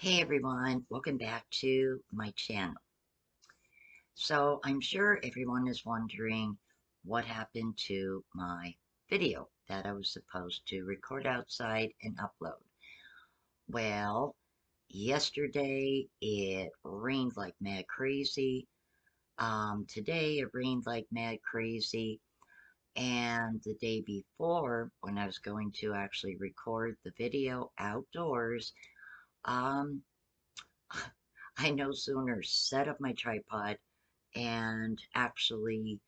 Hey everyone, welcome back to my channel. So I'm sure everyone is wondering what happened to my video that I was supposed to record outside and upload. Well, yesterday it rained like mad crazy. Today it rained like mad crazy. And the day before, when I was going to actually record the video outdoors, um, I no sooner set up my tripod and actually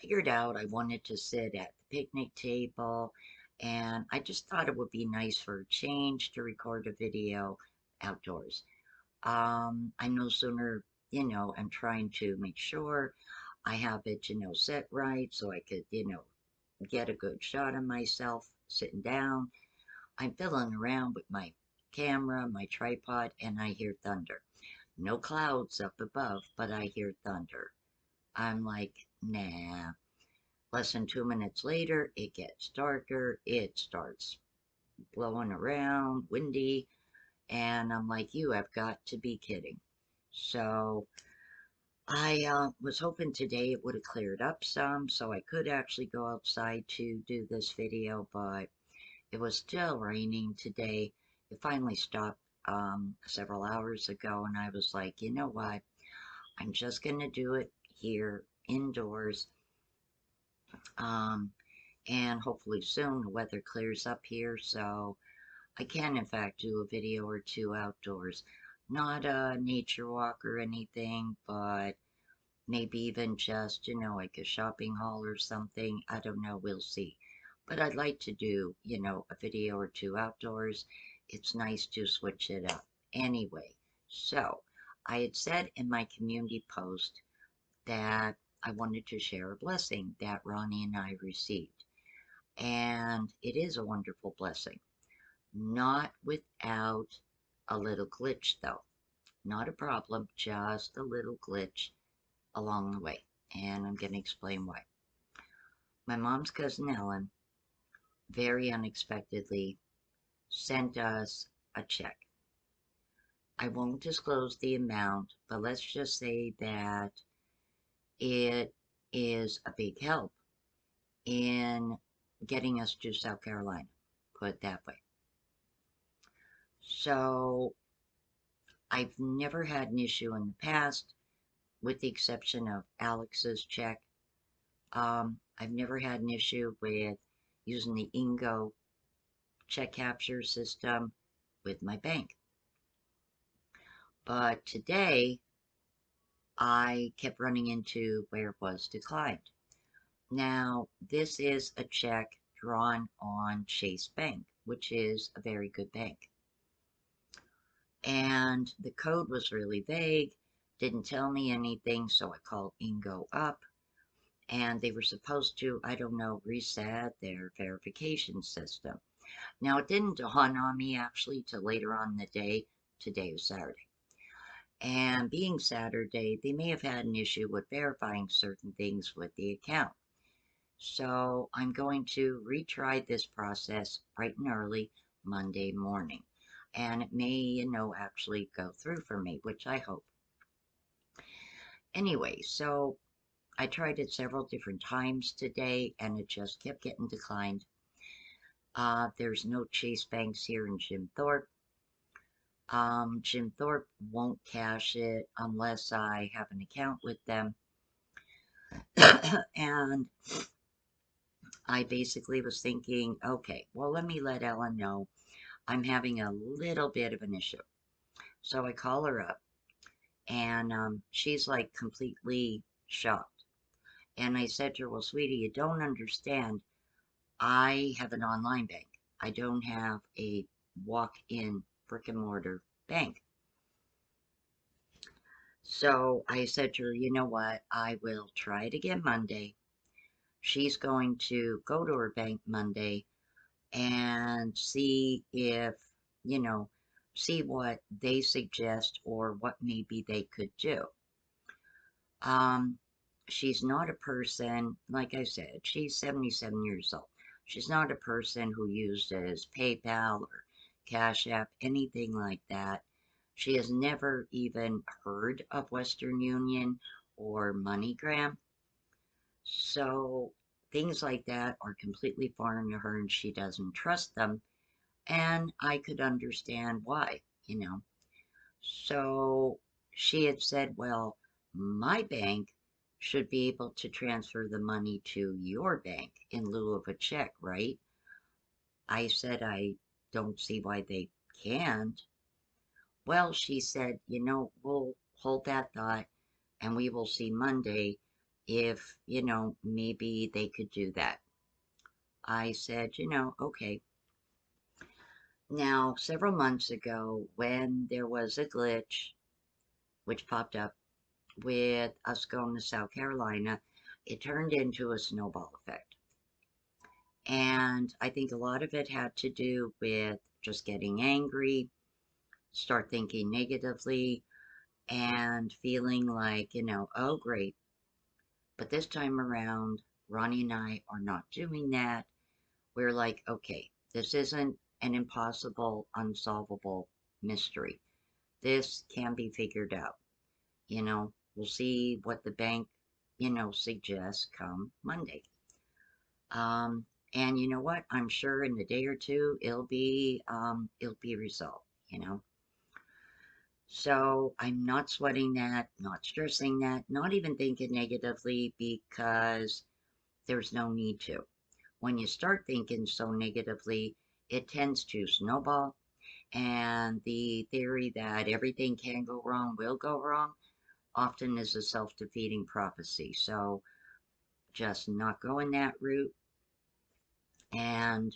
figured out I wanted to sit at the picnic table, and I just thought it would be nice for a change to record a video outdoors. I no sooner, I'm trying to make sure I have it, set right so I could, get a good shot of myself sitting down. I'm fiddling around with my camera, my tripod, and I hear thunder. No clouds up above, but I hear thunder. I'm like, nah. Less than 2 minutes later, it gets darker. It starts blowing around, windy. And I'm like, you have got to be kidding. So I was hoping today it would have cleared up some so I could actually go outside to do this video, but it was still raining today. It finally stopped several hours ago, and I was like, you know what? I'm just going to do it here indoors. Um, and hopefully soon the weather clears up here so I can in fact do a video or two outdoors. Not a nature walk or anything, but maybe even just, like a shopping haul or something. I don't know, we'll see. But I'd like to do, a video or two outdoors. It's nice to switch it up. Anyway, so I had said in my community post that I wanted to share a blessing that Ronnie and I received. And it is a wonderful blessing. Not without a little glitch, though. Not a problem, just a little glitch along the way. And I'm going to explain why. My mom's cousin Ellen very unexpectedly sent us a check. I won't disclose the amount, but let's just say that it is a big help in getting us to South Carolina, put it that way. So I've never had an issue in the past, with the exception of Alex's check. I've never had an issue with using the Ingo check capture system with my bank. But today, I kept running into where it was declined. Now, this is a check drawn on Chase Bank, which is a very good bank. And the code was really vague, didn't tell me anything, so I called Ingo up, and they were supposed to, I don't know, reset their verification system. Now, it didn't dawn on me actually till later on in the day. Today was Saturday. And being Saturday, they may have had an issue with verifying certain things with the account. So I'm going to retry this process bright and early Monday morning. And it may, actually go through for me, which I hope. Anyway, so I tried it several different times today and it just kept getting declined. There's no Chase Banks here in Jim Thorpe. Jim Thorpe won't cash it unless I have an account with them. And I basically was thinking, okay, well, let me let Ellen know I'm having a little bit of an issue. So I call her up, and she's like completely shocked. And I said to her, well, sweetie, you don't understand. I have an online bank. I don't have a walk-in brick and mortar bank. So I said to her, you know what? I will try it again Monday. She's going to go to her bank Monday and see if, you know, see what they suggest or what maybe they could do. Um, she's not a person, like I said, she's 77 years old. She's not a person who uses PayPal or Cash App, anything like that. She has never even heard of Western Union or MoneyGram. So things like that are completely foreign to her and she doesn't trust them. And I could understand why. So she had said, well, my bank should be able to transfer the money to your bank in lieu of a check, right? I said, I don't see why they can't. Well, she said, we'll hold that thought and we will see Monday if, maybe they could do that. I said, okay. Now, several months ago, when there was a glitch which popped up with us going to South Carolina, it turned into a snowball effect. And I think a lot of it had to do with just getting angry, start thinking negatively, and feeling like, oh, great. But this time around, Ronnie and I are not doing that. We're like, okay, this isn't an impossible, unsolvable mystery. This can be figured out. We'll see what the bank, suggests come Monday. Um, and you know what? I'm sure in a day or two it'll be resolved, you know. So I'm not sweating that, not stressing that, not even thinking negatively because there's no need to. When you start thinking so negatively, it tends to snowball, and the theory that everything can go wrong will go wrong often is a self-defeating prophecy. So just not going that route, and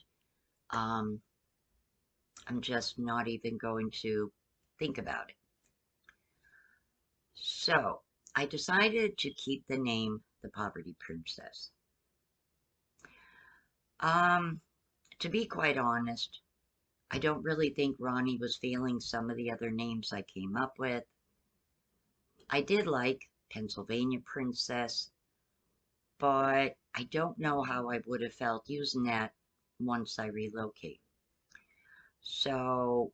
um, I'm just not even going to think about it. So I decided to keep the name the Poverty Princess. Um, to be quite honest, I don't really think Ronnie was feeling some of the other names I came up with. I did like Pennsylvania Princess, but I don't know how I would have felt using that once I relocate. So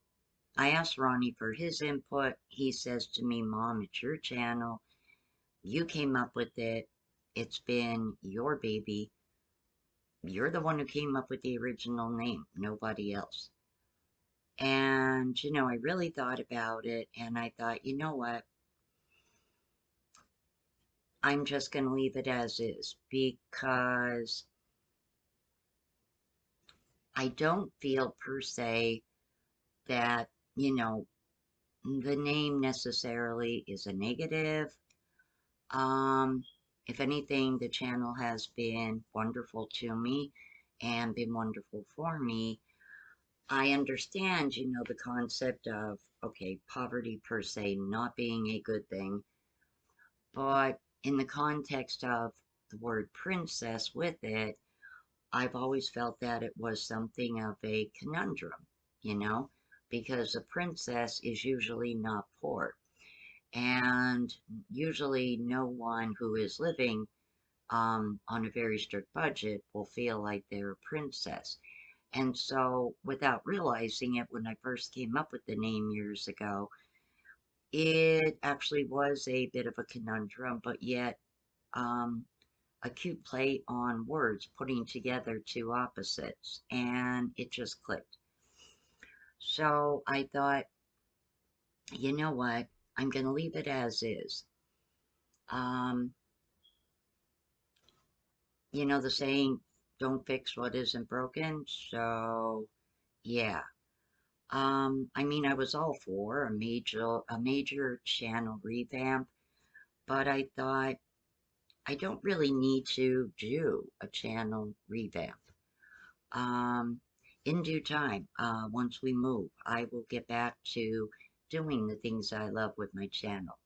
I asked Ronnie for his input. He says to me, Mom, it's your channel. You came up with it. It's been your baby. You're the one who came up with the original name, nobody else. And, I really thought about it and I thought, you know what? I'm just going to leave it as is because I don't feel per se that, the name necessarily is a negative. Um, if anything, the channel has been wonderful to me and been wonderful for me. I understand, the concept of, okay, poverty per se not being a good thing, but in the context of the word princess with it, I've always felt that it was something of a conundrum, you know, because a princess is usually not poor. And usually no one who is living on a very strict budget will feel like they're a princess. And so, without realizing it, when I first came up with the name years ago, it actually was a bit of a conundrum, but yet um, a cute play on words, putting together two opposites, and it just clicked. So I thought, you know what? I'm going to leave it as is. Um, the saying, don't fix what isn't broken. So, yeah. I mean, I was all for a major channel revamp, but I thought I don't really need to do a channel revamp. Um, in due time, once we move, I will get back to doing the things I love with my channel.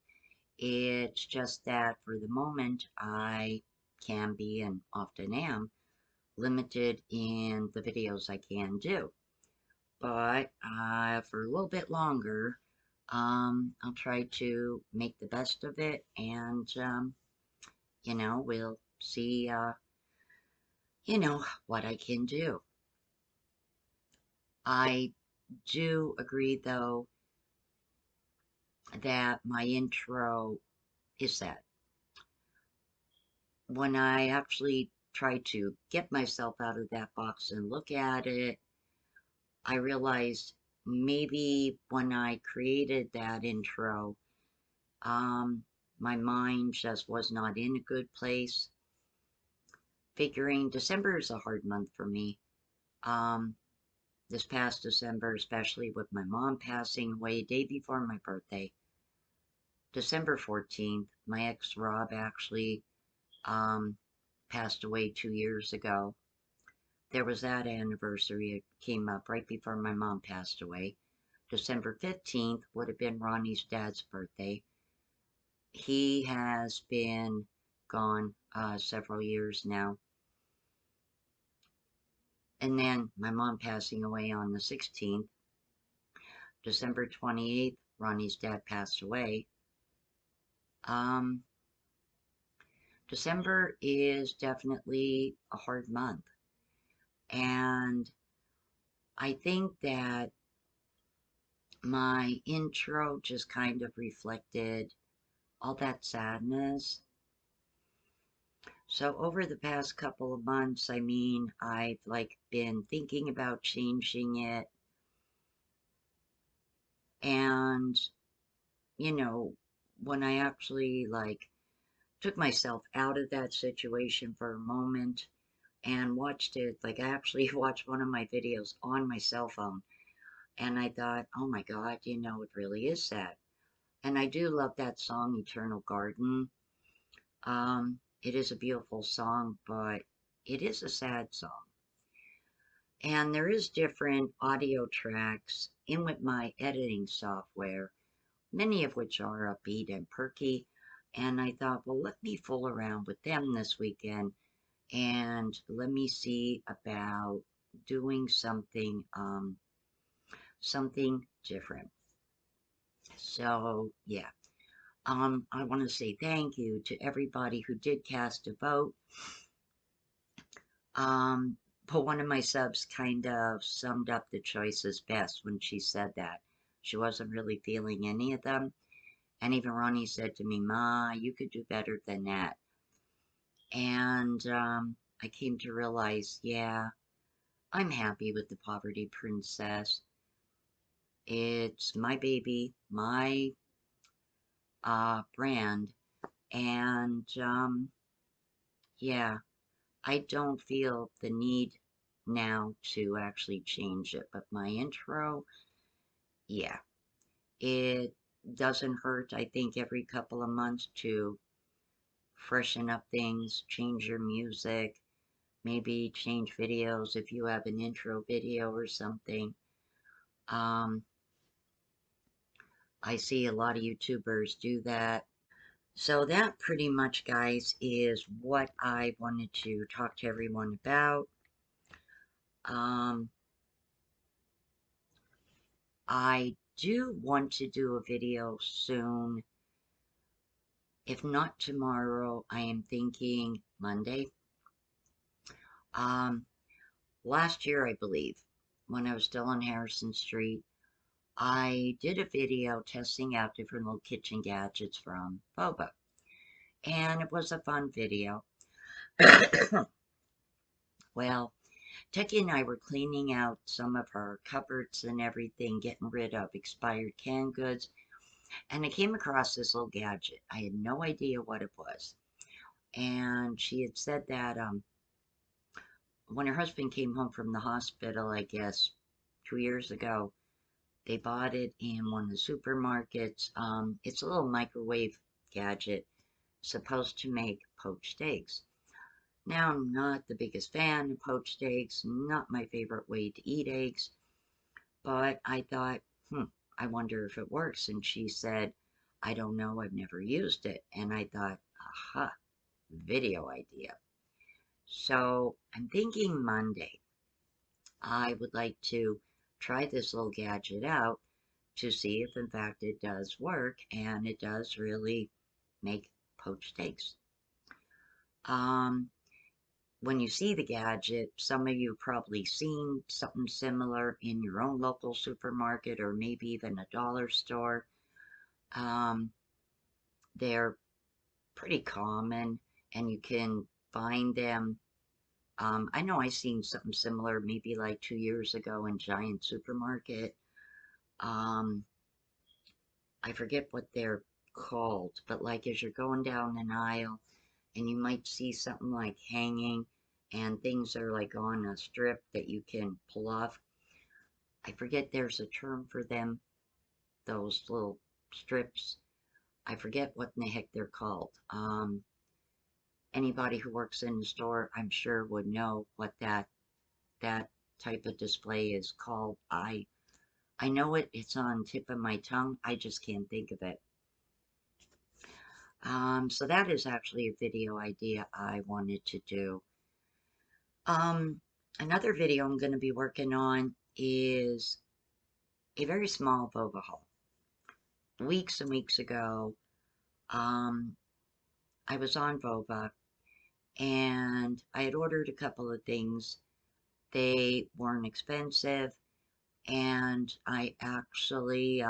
It's just that for the moment, I can be and often am limited in the videos I can do. But for a little bit longer, I'll try to make the best of it, and we'll see, what I can do. I do agree, though, that my intro is that. When I actually try to get myself out of that box and look at it, I realized maybe when I created that intro, my mind just was not in a good place. Figuring December is a hard month for me. Um, this past December, especially with my mom passing away day before my birthday, December 14th, my ex Rob actually um, passed away 2 years ago. There was that anniversary. It came up right before my mom passed away. December 15th would have been Ronnie's dad's birthday. He has been gone several years now. And then my mom passing away on the 16th. December 28th, Ronnie's dad passed away. Um, December is definitely a hard month. And I think that my intro just kind of reflected all that sadness. So over the past couple of months, I mean, I've like been thinking about changing it. And, you know, when I actually like took myself out of that situation for a moment and watched it, like I actually watched one of my videos on my cell phone, and I thought, oh my God, you know, it really is sad. And I do love that song, Eternal Garden. It is a beautiful song, but it is a sad song. And there is different audio tracks in with my editing software, many of which are upbeat and perky. And I thought, well, let me fool around with them this weekend and let me see about doing something different. So yeah, I want to say thank you to everybody who did cast a vote. But one of my subs kind of summed up the choices best when she said that she wasn't really feeling any of them. And even Ronnie said to me, Ma, you could do better than that. And I came to realize, yeah, I'm happy with the Poverty Princess. It's my baby, my brand. And yeah, I don't feel the need now to actually change it. But my intro, yeah, it doesn't hurt, I think, every couple of months to freshen up things, change your music, maybe change videos if you have an intro video or something. Um, I see a lot of YouTubers do that. So that pretty much, guys, is what I wanted to talk to everyone about. Um, I do want to do a video soon. If not tomorrow, I am thinking Monday. Um, Last year, I believe, when I was still on Harrison Street, I did a video testing out different little kitchen gadgets from Boba. And it was a fun video. Well, Techie and I were cleaning out some of her cupboards and everything, getting rid of expired canned goods, and I came across this little gadget. I had no idea what it was. And she had said that when her husband came home from the hospital, I guess 2 years ago, they bought it in one of the supermarkets. It's a little microwave gadget supposed to make poached eggs. Now, I'm not the biggest fan of poached eggs, not my favorite way to eat eggs, but I thought, I wonder if it works. And she said, I don't know, I've never used it. And I thought, aha, video idea. So I'm thinking Monday, I would like to try this little gadget out to see if in fact it does work and it does really make poached eggs. When you see the gadget, some of you probably seen something similar in your own local supermarket or maybe even a dollar store. Um, they're pretty common, and you can find them. I know I seen something similar maybe like 2 years ago in Giant Supermarket. Um, I forget what they're called, but like as you're going down an aisle and you might see something like hanging and things are like on a strip that you can pull off. I forget there's a term for them, those little strips. I forget what in the heck they're called. Anybody who works in the store, I'm sure would know what that type of display is called. I know it, it's on the tip of my tongue. I just can't think of it. So that is actually a video idea I wanted to do. Um, Another video I'm going to be working on is a very small boba haul. Weeks and weeks ago, um, I was on Boba and I had ordered a couple of things. They weren't expensive, and I actually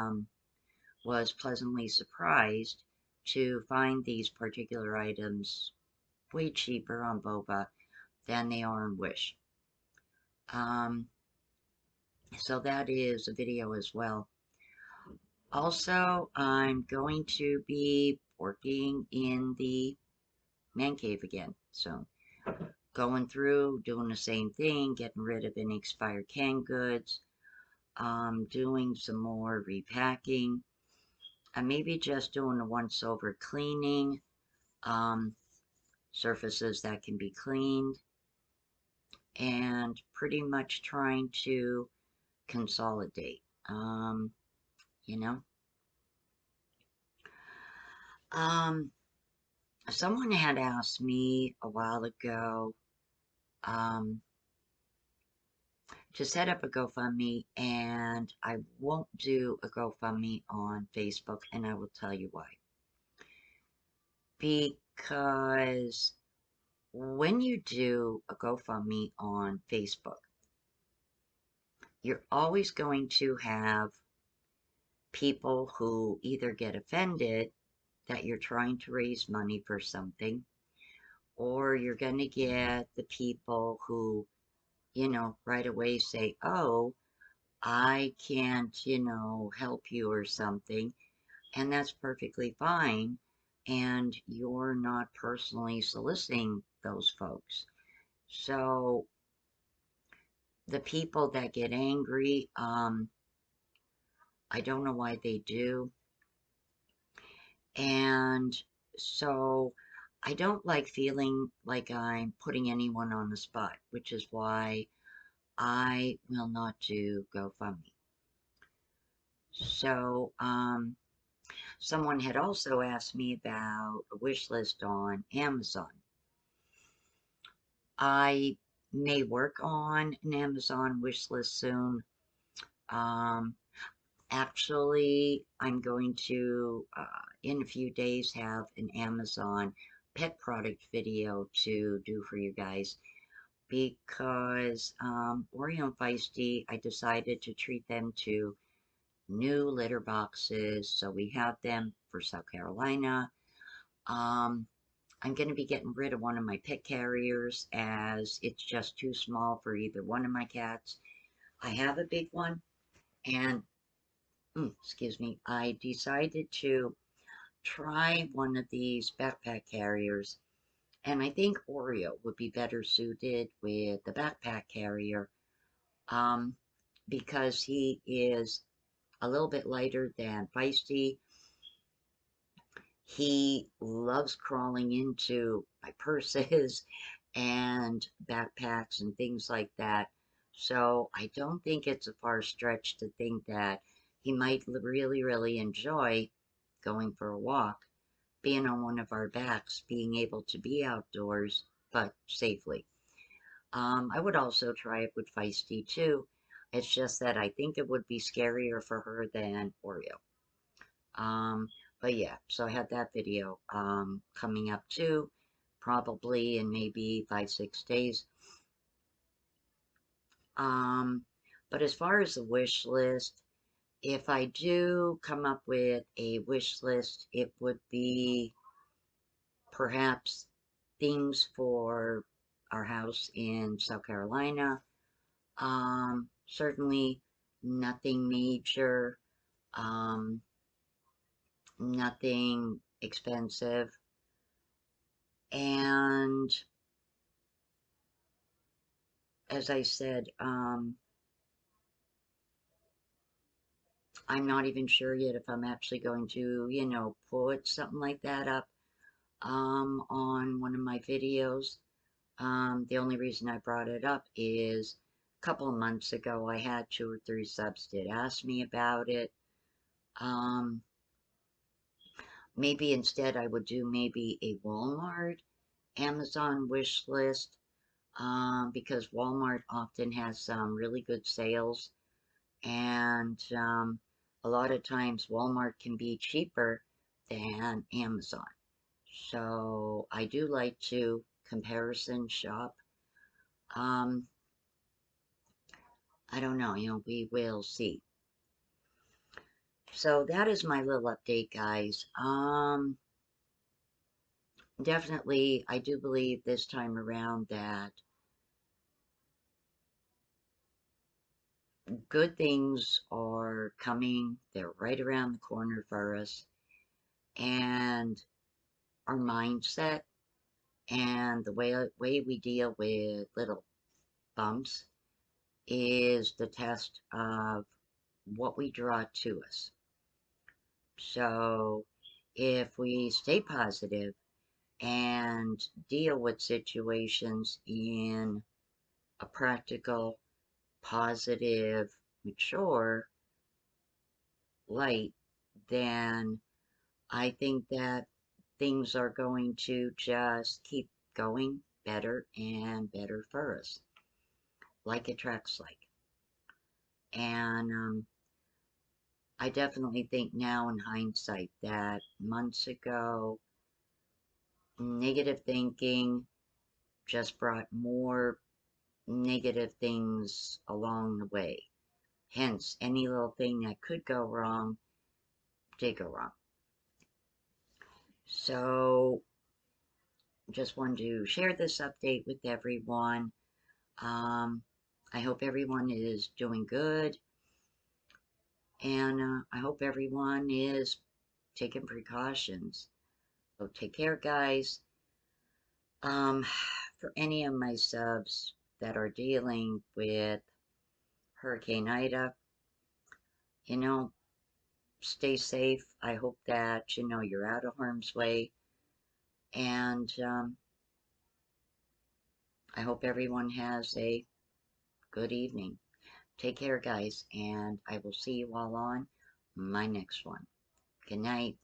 was pleasantly surprised to find these particular items way cheaper on Boba than they are on Wish. Um, so that is a video as well. Also, I'm going to be working in the man cave again. So going through, doing the same thing, getting rid of any expired canned goods, doing some more repacking, and maybe just doing a once over cleaning, um, surfaces that can be cleaned, and pretty much trying to consolidate. You know, um, someone had asked me a while ago, um, to set up a GoFundMe, and I won't do a GoFundMe on Facebook, and I will tell you why. Because when you do a GoFundMe on Facebook, you're always going to have people who either get offended that you're trying to raise money for something, or you're going to get the people who, right away say, oh, I can't, help you or something. And that's perfectly fine. And you're not personally soliciting those folks. So the people that get angry, I don't know why they do. And so I don't like feeling like I'm putting anyone on the spot, which is why I will not do GoFundMe. So, someone had also asked me about a wish list on Amazon. I may work on an Amazon wish list soon. Um, Actually, I'm going to, in a few days, have an Amazon pet product video to do for you guys because Oreo and Feisty, I decided to treat them to new litter boxes. So we have them for South Carolina. Um, I'm going to be getting rid of one of my pet carriers as it's just too small for either one of my cats. I have a big one, and excuse me, I decided to try one of these backpack carriers, and I think Oreo would be better suited with the backpack carrier, um, because he is a little bit lighter than Feisty. He loves crawling into my purses and backpacks and things like that. So I don't think it's a far stretch to think that he might really, really enjoy going for a walk, being on one of our backs, being able to be outdoors, but safely. I would also try it with Feisty too. It's just that I think it would be scarier for her than Oreo. Um, but yeah, so I had that video coming up too, probably in maybe 5, 6 days. Um, but as far as the wish list, If I do come up with a wish list, it would be perhaps things for our house in South Carolina. Certainly nothing major, um, nothing expensive. And as I said, I'm not even sure yet if I'm actually going to, put something like that up on one of my videos. The only reason I brought it up is a couple of months ago I had 2 or 3 subs did ask me about it. Um, Maybe instead I would do maybe a Walmart Amazon wish list, because Walmart often has some really good sales, and a lot of times Walmart can be cheaper than Amazon. So I do like to comparison shop. Um, I don't know, we will see. So that is my little update, guys. Definitely, I do believe this time around that good things are coming. They're right around the corner for us. And our mindset and the way we deal with little bumps is the test of what we draw to us. So if we stay positive and deal with situations in a practical, positive, mature light, then I think that things are going to just keep going better and better for us, like attracts like. And I definitely think now in hindsight that months ago, negative thinking just brought more negative things along the way. Hence, any little thing that could go wrong did go wrong. So, just wanted to share this update with everyone. Um, I hope everyone is doing good, and I hope everyone is taking precautions. So, take care, guys. For any of my subs that are dealing with Hurricane Ida, you know, stay safe. I hope that, you're out of harm's way. And I hope everyone has a good evening. Take care, guys, and I will see you all on my next one. Good night.